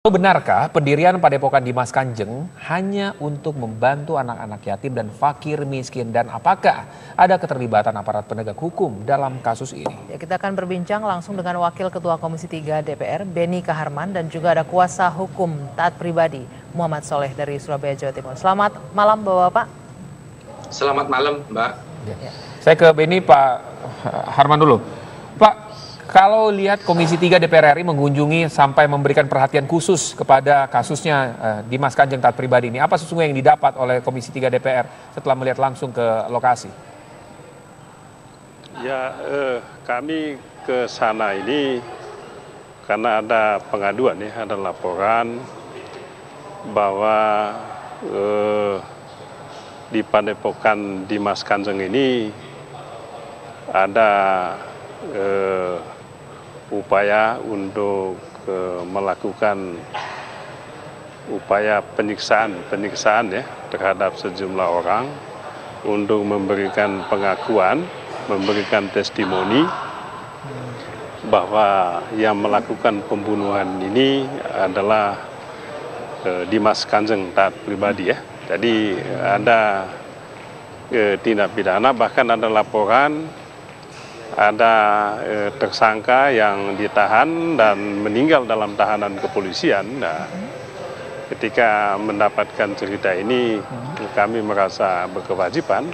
Benarkah pendirian Padepokan Dimas Kanjeng hanya untuk membantu anak-anak yatim dan fakir miskin, dan apakah ada keterlibatan aparat penegak hukum dalam kasus ini? Ya, kita akan berbincang langsung dengan Wakil Ketua Komisi 3 DPR Beni Kaharman dan juga ada kuasa hukum taat pribadi Muhammad Soleh dari Surabaya, Jawa Timur. Selamat malam Bapak-Bapak. Selamat malam Mbak. Ya. Saya ke Beni, Pak Harman dulu. Pak, kalau lihat Komisi 3 DPR RI mengunjungi sampai memberikan perhatian khusus kepada kasusnya Dimas Kanjeng taat pribadi ini, apa sesungguhnya yang didapat oleh Komisi 3 DPR setelah melihat langsung ke lokasi? Ya, kami ke sana ini karena ada pengaduan ya, ada laporan bahwa di Padepokan Dimas Kanjeng ini ada upaya untuk melakukan upaya penyiksaan ya terhadap sejumlah orang untuk memberikan pengakuan, memberikan testimoni bahwa yang melakukan pembunuhan ini adalah Dimas Kanjeng taat pribadi ya. Jadi ada tindak pidana, bahkan ada laporan ada tersangka yang ditahan dan meninggal dalam tahanan kepolisian. Nah, ketika mendapatkan cerita ini, kami merasa berkewajiban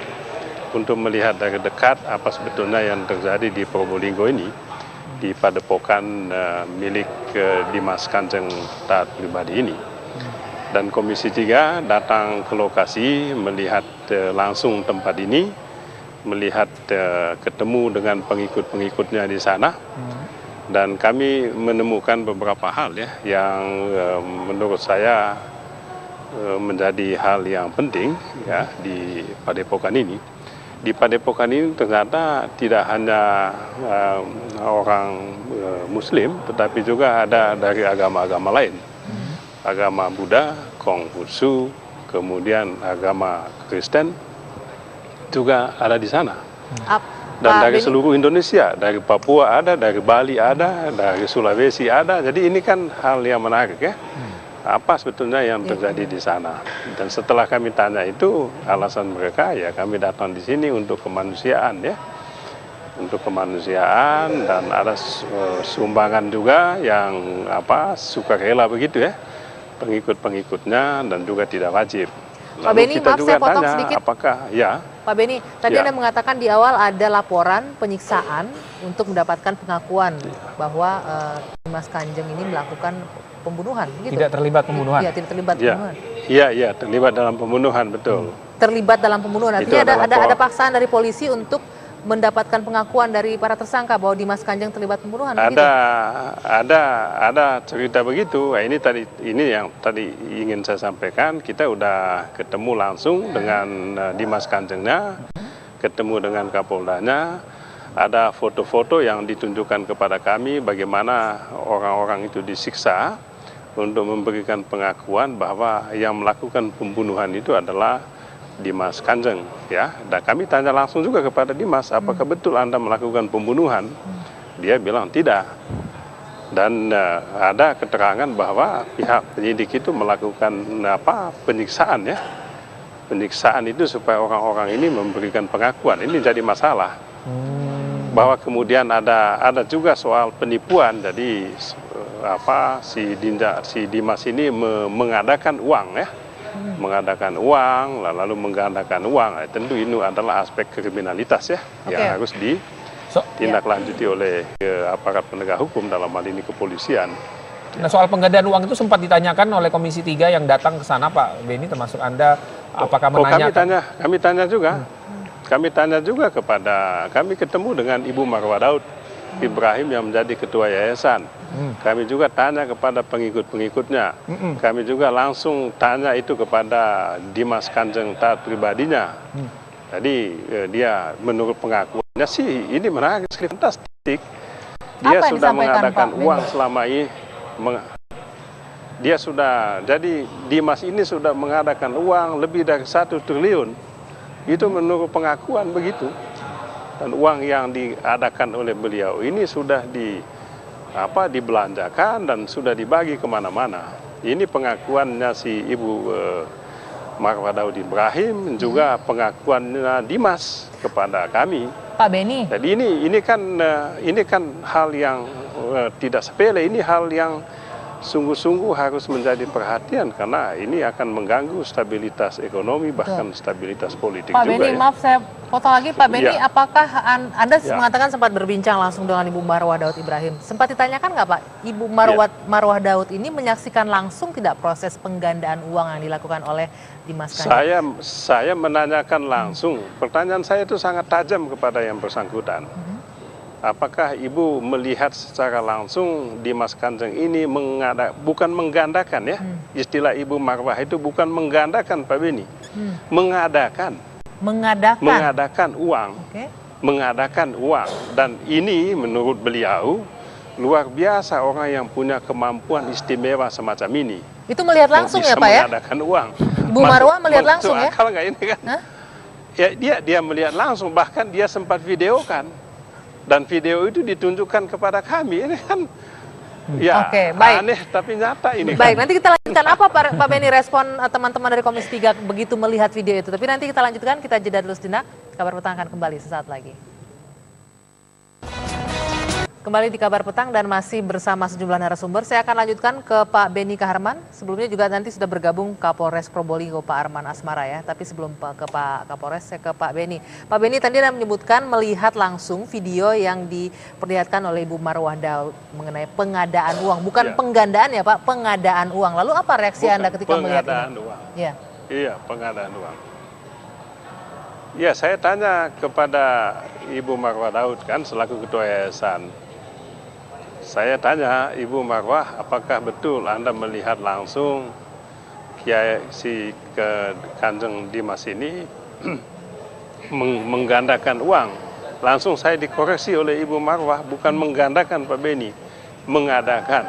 untuk melihat dari dekat apa sebetulnya yang terjadi di Probolinggo ini, di Padepokan milik Dimas Kanjeng taat pribadi ini. Dan Komisi 3 datang ke lokasi melihat langsung tempat ini, melihat ketemu dengan pengikut-pengikutnya di sana, dan kami menemukan beberapa hal ya yang menurut saya menjadi hal yang penting ya di Padepokan ini. Di Padepokan ini ternyata tidak hanya orang Muslim, tetapi juga ada dari agama-agama lain, agama Buddha, Konghucu, kemudian agama Kristen juga ada di sana. Dan dari seluruh Indonesia, dari Papua ada, dari Bali ada, dari Sulawesi ada. Jadi ini kan hal yang menarik ya. Apa sebetulnya yang terjadi di sana? Dan setelah kami tanya itu, alasan mereka ya kami datang di sini untuk kemanusiaan ya. Untuk kemanusiaan, dan ada sumbangan juga yang sukarela begitu ya. Pengikut-pengikutnya, dan juga tidak wajib. Pak Beni, maaf saya potong tanya, sedikit. apakah ya? Pak Beni, tadi Anda mengatakan di awal ada laporan penyiksaan untuk mendapatkan pengakuan bahwa Dimas Kanjeng ini melakukan pembunuhan, gitu? Tidak terlibat pembunuhan? Iya, tidak terlibat pembunuhan. Iya, terlibat dalam pembunuhan, betul. Terlibat dalam pembunuhan, artinya ada paksaan dari polisi untuk mendapatkan pengakuan dari para tersangka bahwa Dimas Kanjeng terlibat pembunuhan. Ada cerita begitu. Nah, ini yang tadi ingin saya sampaikan. Kita udah ketemu langsung dengan Dimas Kanjengnya, ketemu dengan Kapoldanya. Ada foto-foto yang ditunjukkan kepada kami bagaimana orang-orang itu disiksa untuk memberikan pengakuan bahwa yang melakukan pembunuhan itu adalah Dimas Kanjeng ya. Dan kami tanya langsung juga kepada Dimas, apakah betul Anda melakukan pembunuhan? Dia bilang tidak. Dan ada keterangan bahwa pihak penyidik itu melakukan penyiksaan ya. Penyiksaan itu supaya orang-orang ini memberikan pengakuan. Ini jadi masalah. Bahwa kemudian ada juga soal penipuan. Jadi si Dimas ini mengadakan uang ya. Mengadakan uang, lalu menggandakan uang. Tentu ini adalah aspek kriminalitas ya, yang harus ditindaklanjuti oleh aparat penegak hukum, dalam hal ini kepolisian. Nah, soal penggandaan uang itu sempat ditanyakan oleh Komisi 3 yang datang ke sana, Pak Beni, termasuk Anda, apakah menanyakan? Kami tanya juga. Kami tanya juga kami ketemu dengan Ibu Marwah Daud Ibrahim yang menjadi ketua yayasan. Kami juga tanya kepada pengikut-pengikutnya. Kami juga langsung tanya itu kepada Dimas Kanjeng taat pribadinya. Jadi dia menurut pengakuannya sih ini menarik sekali, fantastik. Dia sudah mengadakan uang selama ini. Jadi Dimas ini sudah mengadakan uang lebih dari 1 triliun. Itu menurut pengakuan begitu. Dan uang yang diadakan oleh beliau ini sudah dibelanjakan dan sudah dibagi kemana-mana. Ini pengakuannya si Ibu Marwah Daud Ibrahim, juga pengakuannya Dimas kepada kami. Pak Beni. Jadi ini kan hal yang tidak sepele, ini hal yang sungguh-sungguh harus menjadi perhatian karena ini akan mengganggu stabilitas ekonomi bahkan stabilitas politik Pak juga. Beni, ya. maaf saya potong lagi Pak Beni, Ya. apakah Anda Ya. mengatakan sempat berbincang langsung dengan Ibu Marwah Daud Ibrahim? Sempat ditanyakan nggak Pak, Ibu Marwah Daud ini menyaksikan langsung tidak proses penggandaan uang yang dilakukan oleh Dimas Kanjeng? Saya menanyakan langsung. Pertanyaan saya itu sangat tajam kepada yang bersangkutan. Apakah Ibu melihat secara langsung Dimas Kanjeng ini bukan menggandakan ya, istilah Ibu Marwah itu bukan menggandakan Pak Beni, mengadakan uang, mengadakan uang, dan ini menurut beliau luar biasa orang yang punya kemampuan istimewa semacam ini. Itu melihat langsung ya Pak ya? Mengadakan uang. Ibu Marwah melihat langsung ya? Akal nggak ini kan? Hah? Ya dia melihat langsung, bahkan dia sempat videokan. Dan video itu ditunjukkan kepada kami. Ini kan ya baik. aneh tapi nyata ini. Baik, kan. nanti kita lanjutkan apa Pak Beni respon teman-teman dari Komisi 3 begitu melihat video itu. Tapi nanti kita lanjutkan, kita jeda dulu sejenak. Kabar Petang akan kembali sesaat lagi. Kembali di Kabar Petang dan masih bersama sejumlah narasumber. Saya akan lanjutkan ke Pak Beni Kaharman. Sebelumnya juga nanti sudah bergabung Kapolres Probolinggo Pak Arman Asmara ya. Tapi sebelum ke Pak Kapolres, saya ke Pak Beni. Pak Beni tadi Anda menyebutkan melihat langsung video yang diperlihatkan oleh Ibu Marwah Daud mengenai pengadaan uang. Bukan penggandaan ya Pak, pengadaan uang. Lalu apa reaksi Anda ketika melihat ini? Pengadaan uang. Ya. Iya, pengadaan uang. Ya, saya tanya kepada Ibu Marwah Daud kan selaku Ketua Yayasan. Saya tanya Ibu Marwah, apakah betul Anda melihat langsung Kiai si Kanjeng Dimas ini menggandakan uang? Langsung saya dikoreksi oleh Ibu Marwah, bukan menggandakan Pak Beni, mengadakan.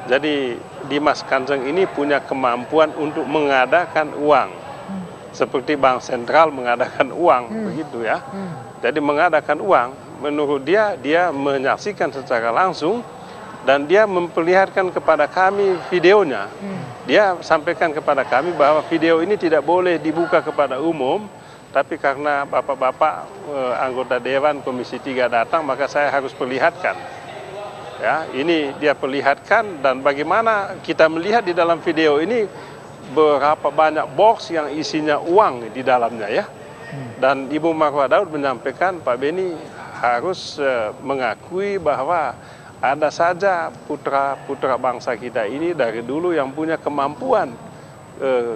Jadi Dimas Kanjeng ini punya kemampuan untuk mengadakan uang. Seperti Bank Sentral mengadakan uang, begitu ya. Jadi mengadakan uang, menurut dia menyaksikan secara langsung dan dia memperlihatkan kepada kami videonya. Dia sampaikan kepada kami bahwa video ini tidak boleh dibuka kepada umum, tapi karena bapak-bapak anggota Dewan Komisi 3 datang, maka saya harus perlihatkan. Ya, ini dia perlihatkan dan bagaimana kita melihat di dalam video ini berapa banyak box yang isinya uang di dalamnya ya. Dan Ibu Marwah Daud menyampaikan Pak Beni harus mengakui bahwa ada saja putra-putra bangsa kita ini dari dulu yang punya kemampuan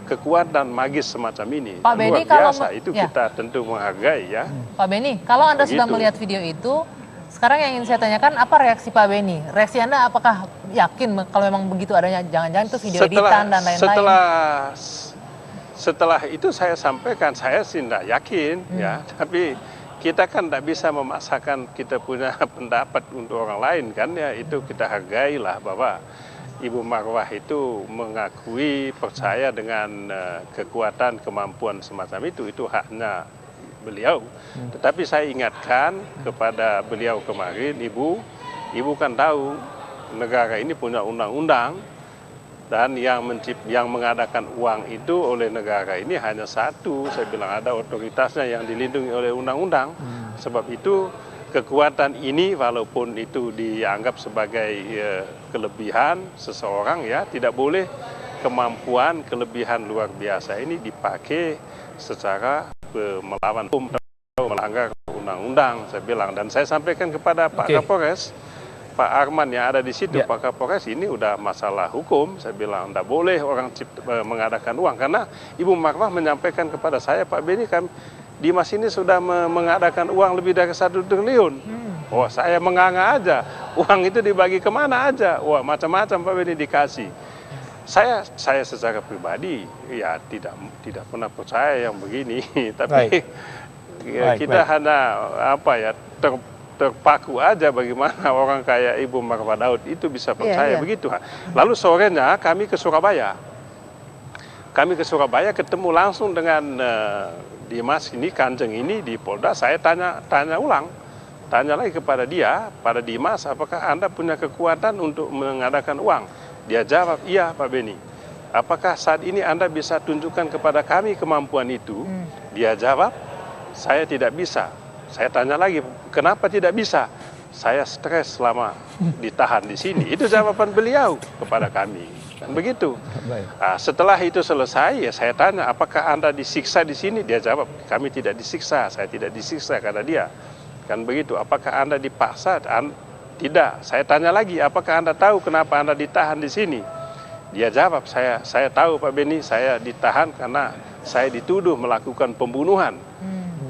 kekuatan magis semacam ini. Pak Beni, luar biasa, kalau itu kita tentu menghargai ya. Pak Beni, kalau Anda sudah melihat video itu, sekarang yang ingin saya tanyakan apa reaksi Pak Beni? Reaksi Anda apakah yakin kalau memang begitu adanya, jangan-jangan itu video editan dan lain-lain? Setelah itu saya sampaikan, saya sih tidak yakin ya, tapi kita kan tidak bisa memaksakan kita punya pendapat untuk orang lain kan ya, itu kita hargailah bahwa Ibu Marwah itu mengakui percaya dengan kekuatan kemampuan semacam itu haknya beliau. Tetapi saya ingatkan kepada beliau kemarin, Ibu kan tahu negara ini punya undang-undang. Dan yang mengadakan uang itu oleh negara ini hanya satu, saya bilang ada otoritasnya yang dilindungi oleh undang-undang. Sebab itu kekuatan ini walaupun itu dianggap sebagai kelebihan seseorang ya, tidak boleh kemampuan kelebihan luar biasa ini dipakai secara melawan hukum atau melanggar undang-undang, saya bilang. Dan saya sampaikan kepada Pak Kapolres, Pak Arman yang ada di situ, Pak Kapolres, ini udah masalah hukum. Saya bilang, tidak boleh orang mengadakan uang. Karena Ibu Marwah menyampaikan kepada saya, Pak Beni, Dimas ini sudah mengadakan uang lebih dari 1 triliun. Oh, saya menganga aja. Uang itu dibagi kemana aja. Wah, macam-macam Pak Beni dikasih. Saya secara pribadi, ya tidak pernah percaya yang begini. Tapi kita hanya terpaku aja bagaimana orang kayak Ibu Marwah Daud itu bisa percaya begitu. Lalu sorenya kami ke Surabaya. Kami ke Surabaya ketemu langsung dengan Dimas ini, Kanjeng ini di Polda. Saya tanya tanya lagi kepada dia, pada Dimas, apakah Anda punya kekuatan untuk mengadakan uang? Dia jawab, iya Pak Beni. Apakah saat ini Anda bisa tunjukkan kepada kami kemampuan itu? Dia jawab, saya tidak bisa. Saya tanya lagi, kenapa tidak bisa? Saya stres selama ditahan di sini. Itu jawaban beliau kepada kami. Kan begitu. Nah, setelah itu selesai, ya saya tanya, apakah Anda disiksa di sini? Dia jawab, kami tidak disiksa. Saya tidak disiksa, kata dia. Kan begitu. Apakah Anda dipaksa? Tidak. Saya tanya lagi, apakah Anda tahu kenapa Anda ditahan di sini? Dia jawab, saya tahu Pak Beni, saya ditahan karena saya dituduh melakukan pembunuhan.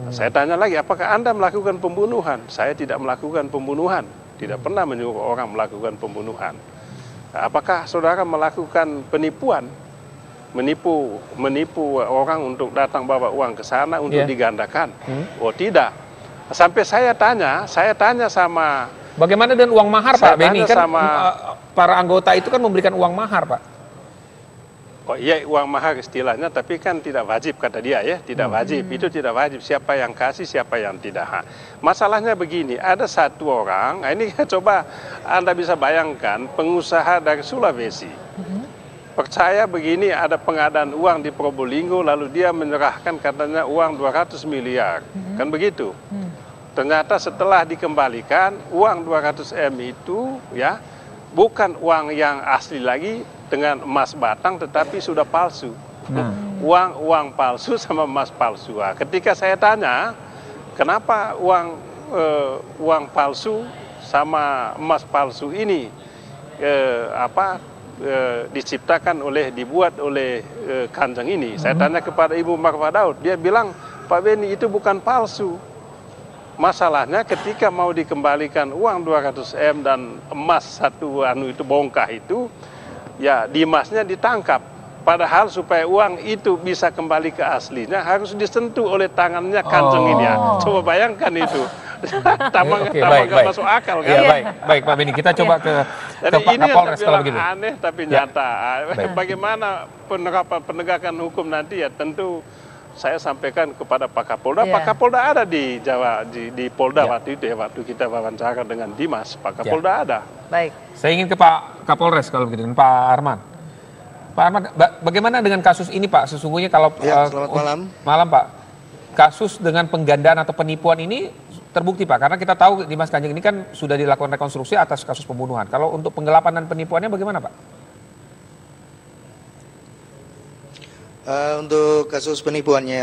Saya tanya lagi, apakah Anda melakukan pembunuhan? Saya tidak melakukan pembunuhan, tidak pernah menyuruh orang melakukan pembunuhan. Apakah saudara melakukan penipuan? Menipu orang untuk datang bawa uang ke sana untuk digandakan? Oh tidak. Sampai saya tanya sama... Bagaimana dengan uang mahar Pak Beni? Kan para anggota itu kan memberikan uang mahar Pak. Oh iya, uang mahar istilahnya, tapi kan tidak wajib kata dia ya, tidak wajib, itu tidak wajib, siapa yang kasih, siapa yang tidak. Masalahnya begini, ada satu orang, ini coba Anda bisa bayangkan, pengusaha dari Sulawesi, percaya begini, ada pengadaan uang di Probolinggo, lalu dia menyerahkan katanya uang 200 miliar, kan begitu. Ternyata setelah dikembalikan, uang 200 M itu ya, bukan uang yang asli lagi, dengan emas batang tetapi sudah palsu. Uang palsu sama emas palsu. Nah, ketika saya tanya kenapa uang palsu sama emas palsu ini diciptakan dibuat oleh Kanjeng ini, saya tanya kepada Ibu Marwah Daud, dia bilang Pak Beni itu bukan palsu. Masalahnya ketika mau dikembalikan uang 200 M dan emas satu itu bongkah itu, ya Dimasnya ditangkap. Padahal supaya uang itu bisa kembali ke aslinya harus disentuh oleh tangannya Kanjeng ini ya. Coba bayangkan itu. Tambah nggak masuk akal kan? Ya, baik Pak Beni, kita coba ke Pak Kapolres kalau begitu. Aneh tapi nyata. Bagaimana penegakan hukum nanti ya tentu saya sampaikan kepada Pak Kapolda. Pak Kapolda ada di Jawa, di Polda waktu itu ya, waktu kita wawancara dengan Dimas, Pak Kapolda ada. Baik. Saya ingin ke Pak Kapolres kalau begitu, Pak Arman. Pak Arman, bagaimana dengan kasus ini Pak? Sesungguhnya kalau selamat malam. Malam Pak. Kasus dengan penggandaan atau penipuan ini terbukti Pak, karena kita tahu Dimas Kanjeng ini kan sudah dilakukan rekonstruksi atas kasus pembunuhan. Kalau untuk penggelapan dan penipuannya bagaimana Pak? Untuk kasus penipuannya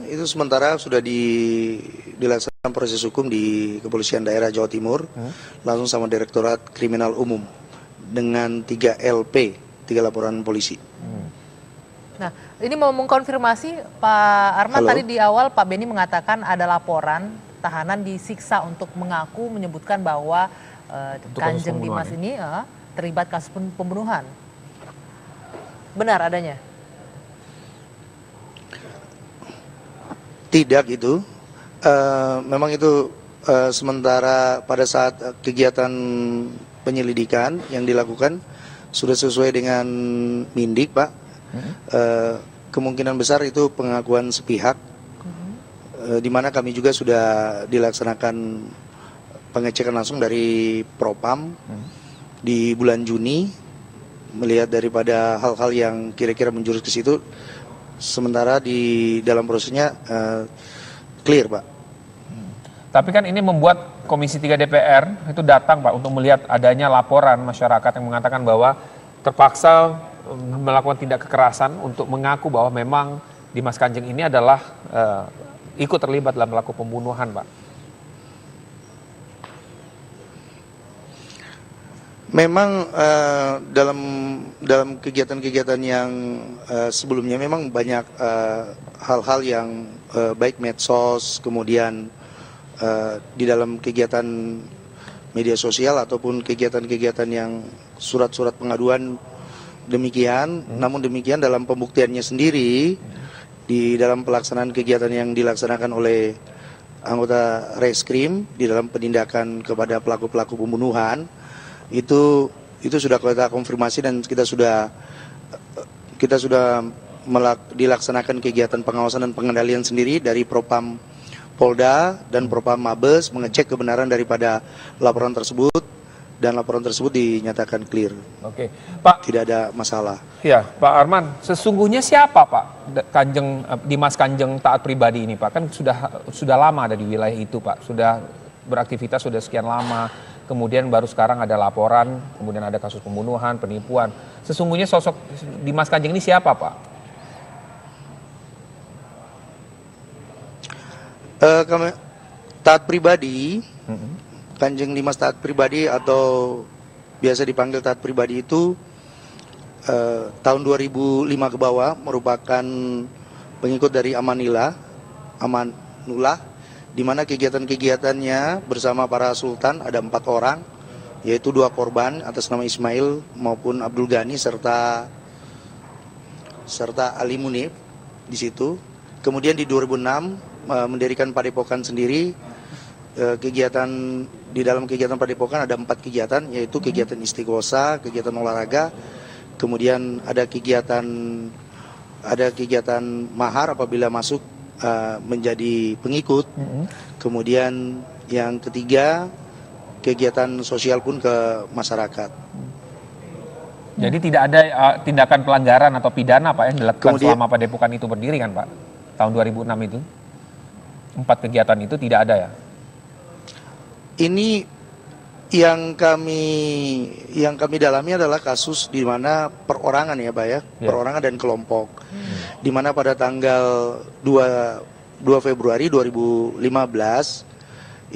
itu sementara sudah dilaksanakan proses hukum di Kepolisian Daerah Jawa Timur langsung sama Direktorat Kriminal Umum dengan 3 LP, 3 laporan polisi. Nah, ini mau mengkonfirmasi Pak Arman. Tadi di awal Pak Beni mengatakan ada laporan tahanan disiksa untuk mengaku menyebutkan bahwa Kanjeng Dimas ini terlibat kasus pembunuhan. Benar adanya? Tidak itu, memang itu sementara pada saat kegiatan penyelidikan yang dilakukan sudah sesuai dengan Mindik Pak. Kemungkinan besar itu pengakuan sepihak, di mana kami juga sudah dilaksanakan pengecekan langsung dari Propam di bulan Juni, melihat daripada hal-hal yang kira-kira menjurus ke situ. Sementara di dalam prosesnya clear Pak. Tapi kan ini membuat Komisi 3 DPR itu datang Pak untuk melihat adanya laporan masyarakat yang mengatakan bahwa terpaksa melakukan tindak kekerasan untuk mengaku bahwa memang Dimas Kanjeng ini adalah ikut terlibat dalam melakukan pembunuhan Pak. Memang dalam kegiatan-kegiatan yang sebelumnya memang banyak hal-hal yang baik medsos, kemudian di dalam kegiatan media sosial ataupun kegiatan-kegiatan yang surat-surat pengaduan demikian. Namun demikian dalam pembuktiannya sendiri, di dalam pelaksanaan kegiatan yang dilaksanakan oleh anggota Reskrim di dalam penindakan kepada pelaku-pelaku pembunuhan, itu sudah kita konfirmasi dan kita sudah dilaksanakan kegiatan pengawasan dan pengendalian sendiri dari Propam Polda dan Propam Mabes mengecek kebenaran daripada laporan tersebut dan laporan tersebut dinyatakan clear. Oke, Pak. Tidak ada masalah. Ya, Pak Arman, sesungguhnya siapa Pak Dimas Kanjeng Taat Pribadi ini Pak? Kan sudah lama ada di wilayah itu Pak, sudah beraktivitas sudah sekian lama, kemudian baru sekarang ada laporan, kemudian ada kasus pembunuhan, penipuan. Sesungguhnya sosok Dimas Kanjeng ini siapa Pak? Taat Pribadi, Kanjeng Dimas Taat Pribadi atau biasa dipanggil Taat Pribadi itu tahun 2005 ke bawah merupakan pengikut dari Amanullah, di mana kegiatan-kegiatannya bersama para sultan ada 4 orang, yaitu 2 korban atas nama Ismail maupun Abdul Ghani serta Ali Munif di situ. Kemudian di 2006 mendirikan padepokan sendiri. Di dalam kegiatan padepokan ada 4 kegiatan, yaitu kegiatan istighosah, kegiatan olahraga, kemudian ada kegiatan mahar apabila masuk menjadi pengikut, kemudian yang ketiga kegiatan sosial pun ke masyarakat. Jadi tidak ada tindakan pelanggaran atau pidana Pak yang dilakukan selama padepokan itu berdiri kan Pak? Tahun 2006 itu 4 kegiatan itu tidak ada ya? Ini yang kami dalami adalah kasus di mana perorangan ya Pak ya, perorangan dan kelompok. Di mana pada tanggal 2 Februari 2015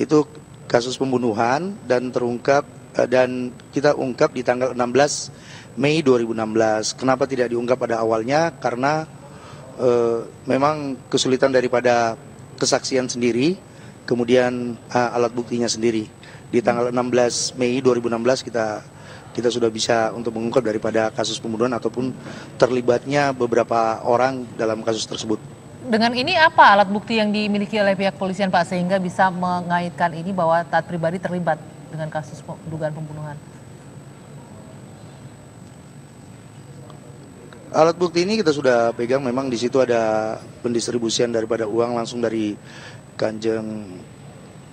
itu kasus pembunuhan dan terungkap dan kita ungkap di tanggal 16 Mei 2016. Kenapa tidak diungkap pada awalnya? Karena memang kesulitan daripada kesaksian sendiri, kemudian alat buktinya sendiri. Di tanggal 16 Mei 2016 kita sudah bisa untuk mengungkap daripada kasus pembunuhan ataupun terlibatnya beberapa orang dalam kasus tersebut. Dengan ini apa alat bukti yang dimiliki oleh pihak polisian Pak sehingga bisa mengaitkan ini bahwa Taat Pribadi terlibat dengan kasus dugaan pembunuhan? Alat bukti ini kita sudah pegang, memang di situ ada pendistribusian daripada uang langsung dari Kanjeng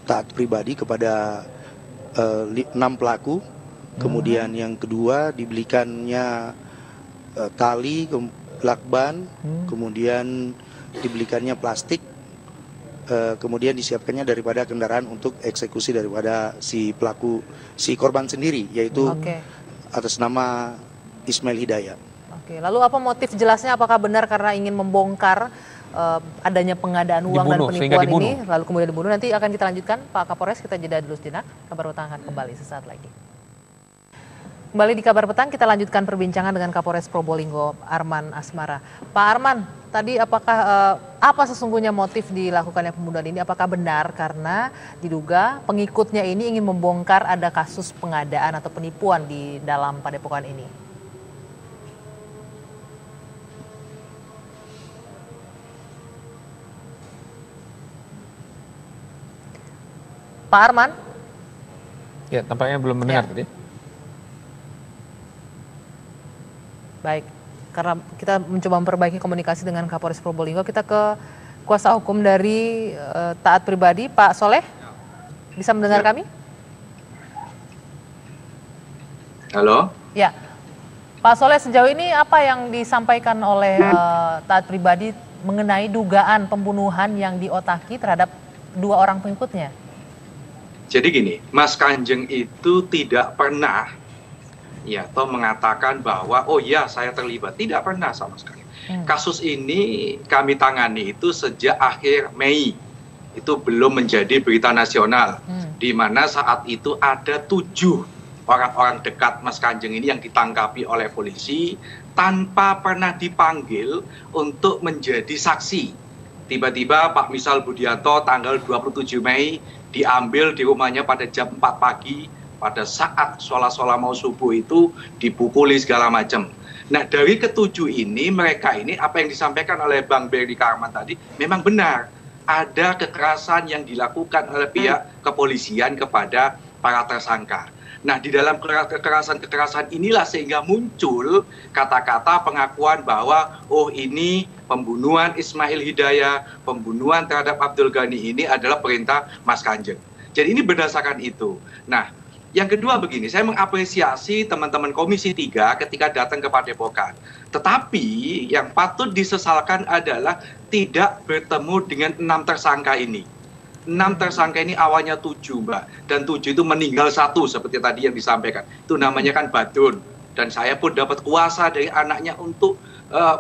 Taat Pribadi kepada 6 pelaku. Kemudian yang kedua dibelikannya tali, lakban, kemudian dibelikannya plastik, kemudian disiapkannya daripada kendaraan untuk eksekusi daripada si korban sendiri, yaitu atas nama Ismail Hidayat. Oke, lalu apa motif jelasnya? Apakah benar karena ingin membongkar adanya pengadaan uang dan penipuan ini, lalu kemudian dibunuh? Nanti akan kita lanjutkan, Pak Kapolres. Kita jeda dulu sejenak. Kabar Petang akan kembali sesaat lagi. Kembali di Kabar Petang, kita lanjutkan perbincangan dengan Kapolres Probolinggo, Arman Asmara. Pak Arman, tadi apakah apa sesungguhnya motif dilakukannya pembunuhan ini? Apakah benar karena diduga pengikutnya ini ingin membongkar ada kasus pengadaan atau penipuan di dalam padepokan ini? Pak Arman? Ya, tampaknya belum mendengar tadi. Baik, karena kita mencoba memperbaiki komunikasi dengan Kapolres Probolinggo, kita ke kuasa hukum dari Taat Pribadi, Pak Soleh. Bisa mendengar kami? Halo? Ya, Pak Soleh, sejauh ini apa yang disampaikan oleh Taat Pribadi mengenai dugaan pembunuhan yang diotaki terhadap 2 orang pengikutnya? Jadi gini, Mas Kanjeng itu tidak pernah mengatakan bahwa oh ya saya terlibat, tidak pernah sama sekali. Kasus ini kami tangani itu sejak akhir Mei, itu belum menjadi berita nasional, di mana saat itu ada 7 orang-orang dekat Mas Kanjeng ini yang ditangkapi oleh polisi tanpa pernah dipanggil untuk menjadi saksi. Tiba-tiba Pak Misal Budianto tanggal 27 Mei diambil di rumahnya pada jam 4 pagi, pada saat sholat mau subuh itu dipukuli segala macam. Nah dari ke-7 ini, mereka ini apa yang disampaikan oleh Bang Berdi Kaharman tadi memang benar. Ada kekerasan yang dilakukan oleh pihak kepolisian kepada para tersangka. Nah di dalam kekerasan inilah sehingga muncul kata-kata pengakuan bahwa oh ini pembunuhan Ismail Hidayah, pembunuhan terhadap Abdul Ghani ini adalah perintah Mas Kanjeng. Jadi ini berdasarkan itu. Nah, yang kedua begini, saya mengapresiasi teman-teman Komisi 3 ketika datang ke Padepokan. Tetapi yang patut disesalkan adalah tidak bertemu dengan 6 tersangka ini. 6 tersangka ini awalnya 7, Mbak. Dan 7 itu meninggal 1 seperti tadi yang disampaikan. Itu namanya kan Badun. Dan saya pun dapat kuasa dari anaknya untuk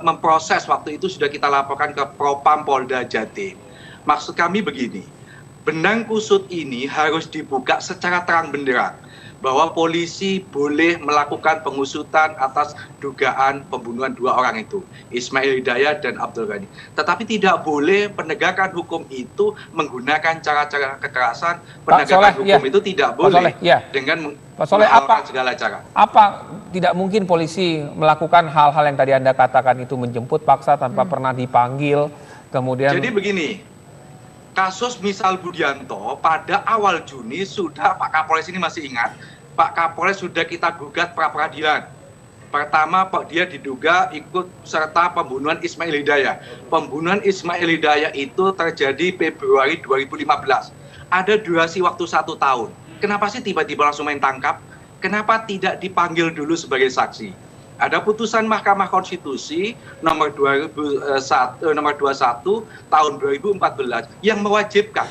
memproses. Waktu itu sudah kita laporkan ke Propam Polda Jatim. Maksud kami begini, benang kusut ini harus dibuka secara terang benderang. Bahwa polisi boleh melakukan pengusutan atas dugaan pembunuhan 2 orang itu, Ismail Hidayah dan Abdul Ghani. Tetapi tidak boleh penegakan hukum itu menggunakan cara-cara kekerasan. Penegakan hukum itu tidak boleh dengan menghalalkan segala cara. Apa tidak mungkin polisi melakukan hal-hal yang tadi Anda katakan itu, menjemput paksa tanpa pernah dipanggil, kemudian... Jadi begini, kasus misal Budianto pada awal Juni sudah Pak Kapolres ini masih ingat, Pak Kapolres sudah kita gugat pra peradilan. Pertama, dia diduga ikut serta pembunuhan Ismail Hidayah. Pembunuhan Ismail Hidayah itu terjadi Februari 2015. Ada durasi waktu 1 tahun. Kenapa sih tiba-tiba langsung main tangkap? Kenapa tidak dipanggil dulu sebagai saksi? Ada putusan Mahkamah Konstitusi nomor 21 tahun 2014 yang mewajibkan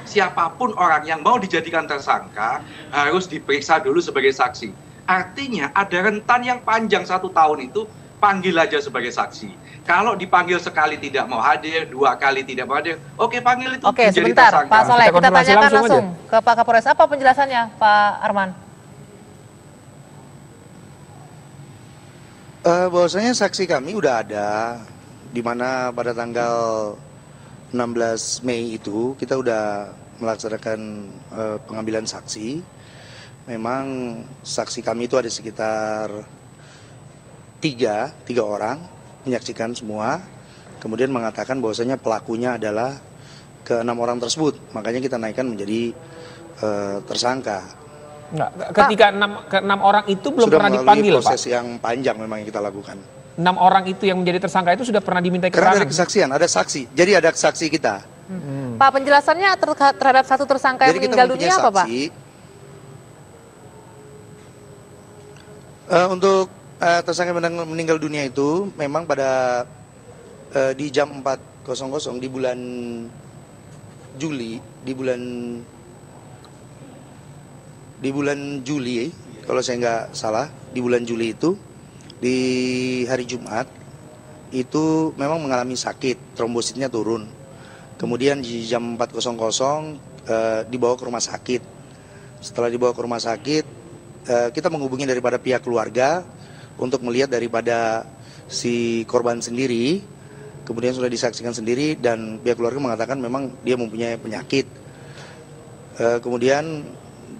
siapapun orang yang mau dijadikan tersangka harus diperiksa dulu sebagai saksi. Artinya ada rentan yang panjang 1 tahun itu, panggil aja sebagai saksi. Kalau dipanggil sekali tidak mau hadir, 2 kali tidak mau hadir, oke panggil itu Oke, menjadi sebentar, tersangka. Pak Soleh, kita tanyakan langsung aja ke Pak Kapolres. Apa penjelasannya, Pak Arman? Bahwasanya saksi kami udah ada, di mana pada tanggal 16 Mei itu kita udah melaksanakan pengambilan saksi. Memang saksi kami itu ada sekitar 3 orang menyaksikan semua, kemudian mengatakan bahwasanya pelakunya adalah ke 6 orang tersebut, makanya kita naikkan menjadi tersangka. Enggak, ketika 6 orang itu belum Sudah pernah dipanggil, proses Pak. yang panjang memang yang kita lakukan. 6 orang itu yang menjadi tersangka itu sudah pernah diminta Karena keterangan. ada kesaksian, ada saksi. Jadi ada saksi kita. Pak, penjelasannya terhadap 1 tersangka yang Jadi kita meninggal mempunyai dunia apa, Pak? saksi. Untuk tersangka yang meninggal dunia itu memang pada di jam 4.00 di bulan Juli, di bulan Juli, kalau saya nggak salah, di bulan Juli itu, di hari Jumat, itu memang mengalami sakit, trombositnya turun. Kemudian di jam 4.00 dibawa ke rumah sakit. Setelah dibawa ke rumah sakit, kita menghubungi daripada pihak keluarga untuk melihat daripada si korban sendiri. Kemudian sudah disaksikan sendiri dan pihak keluarga mengatakan memang dia mempunyai penyakit. Kemudian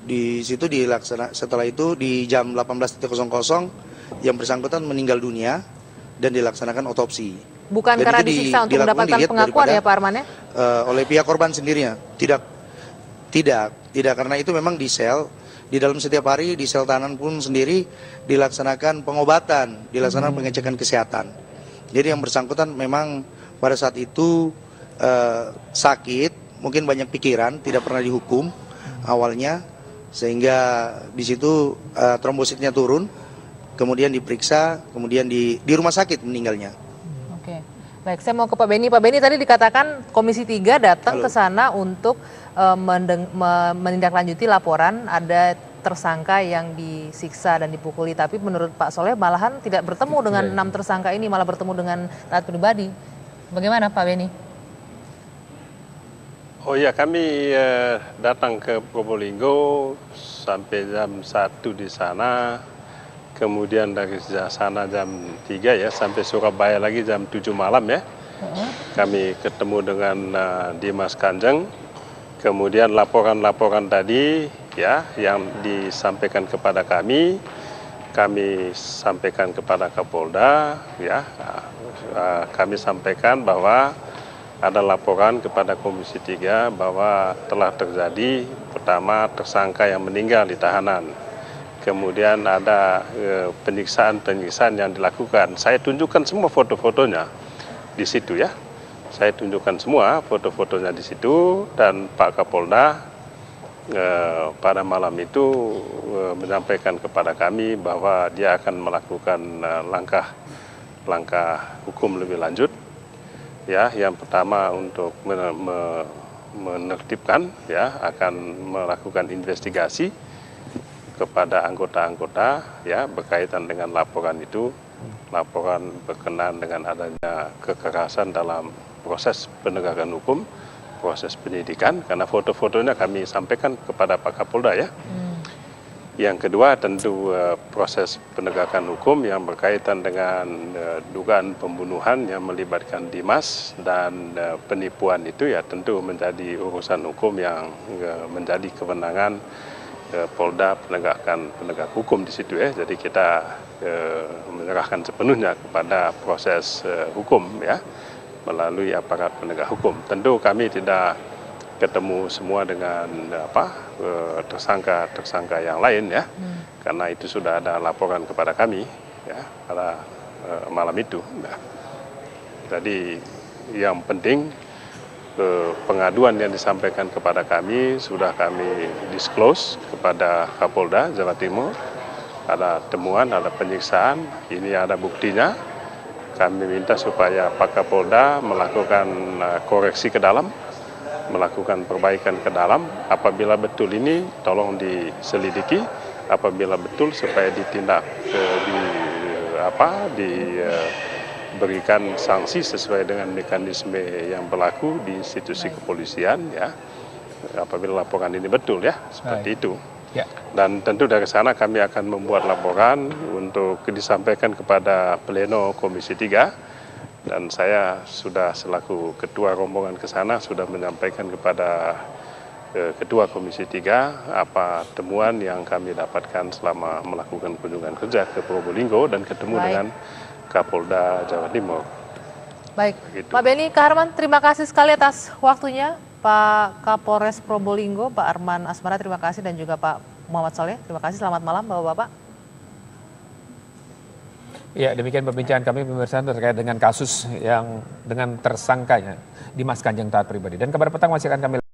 di situ setelah itu di jam 18.00 yang bersangkutan meninggal dunia dan dilaksanakan otopsi. Bukan Dan karena itu disiksa untuk mendapatkan pengakuan ya, Pak Arman ya? Oleh pihak korban sendirinya. Tidak, karena itu memang di sel, di dalam setiap hari di sel tahanan pun sendiri dilaksanakan pengobatan, dilaksanakan pengecekan kesehatan. Jadi yang bersangkutan memang pada saat itu sakit, mungkin banyak pikiran, tidak pernah dihukum awalnya, sehingga di situ trombositnya turun, kemudian diperiksa, kemudian di rumah sakit meninggalnya. Oke, baik, saya mau ke Pak Beni. Pak Beni, tadi dikatakan Komisi 3 datang ke sana untuk menindaklanjuti laporan ada tersangka yang disiksa dan dipukuli, tapi menurut Pak Soleh malahan tidak bertemu dengan 6 tersangka ini, malah bertemu dengan taat pribadi. Bagaimana Pak Beni? Oh ya, kami datang ke Probolinggo sampai jam 1 di sana, kemudian dari sana jam 3 ya, sampai Surabaya lagi jam 7 malam ya. Kami ketemu dengan Dimas Kanjeng, kemudian laporan-laporan tadi ya yang disampaikan kepada kami sampaikan kepada Kapolda ya. Kami sampaikan bahwa ada laporan kepada Komisi 3 bahwa telah terjadi pertama tersangka yang meninggal di tahanan. Kemudian ada penyiksaan yang dilakukan. Saya tunjukkan semua foto-fotonya. di situ ya. Saya tunjukkan semua foto-fotonya di situ, dan Pak Kapolda pada malam itu menyampaikan kepada kami bahwa dia akan melakukan langkah hukum lebih lanjut. Ya, yang pertama untuk menertibkan, ya, akan melakukan investigasi kepada anggota-anggota ya berkaitan dengan laporan itu, laporan berkenaan dengan adanya kekerasan dalam proses penegakan hukum, proses penyidikan, karena foto-fotonya kami sampaikan kepada Pak Kapolda ya. Yang kedua tentu proses penegakan hukum yang berkaitan dengan dugaan pembunuhan yang melibatkan Dimas dan penipuan itu ya tentu menjadi urusan hukum yang menjadi kewenangan Polda penegak hukum di situ ya. Jadi kita menyerahkan sepenuhnya kepada proses hukum ya, melalui aparat penegak hukum. Tentu kami tidak ketemu semua dengan tersangka yang lain ya, karena itu sudah ada laporan kepada kami ya pada malam itu. Nah, jadi yang penting pengaduan yang disampaikan kepada kami sudah kami disclose kepada Kapolda Jawa Timur. Ada temuan, ada penyiksaan, ini ada buktinya. Kami minta supaya Pak Kapolda melakukan koreksi ke dalam, melakukan perbaikan ke dalam. Apabila betul ini, tolong diselidiki. Apabila betul, supaya ditindak, diberikan sanksi sesuai dengan mekanisme yang berlaku di institusi kepolisian. Ya, apabila laporan ini betul ya, seperti itu. Ya. Dan tentu dari sana kami akan membuat laporan untuk disampaikan kepada Pleno Komisi 3, dan saya sudah selaku ketua rombongan ke sana sudah menyampaikan kepada Ketua Komisi 3 apa temuan yang kami dapatkan selama melakukan kunjungan kerja ke Probolinggo dan ketemu dengan Kapolda Jawa Timur. Baik, Begitu. Pak Beni Kaharman, terima kasih sekali atas waktunya. Pak Kapolres Probolinggo, Pak Arman Asmara, terima kasih, dan juga Pak Muhammad Soleh, terima kasih. Selamat malam, Bapak-Bapak. Ya, demikian perbincangan kami pemirsa terkait dengan kasus yang dengan tersangkanya Dimas Kanjeng Taat Pribadi. Dan kabar petang masih akan kami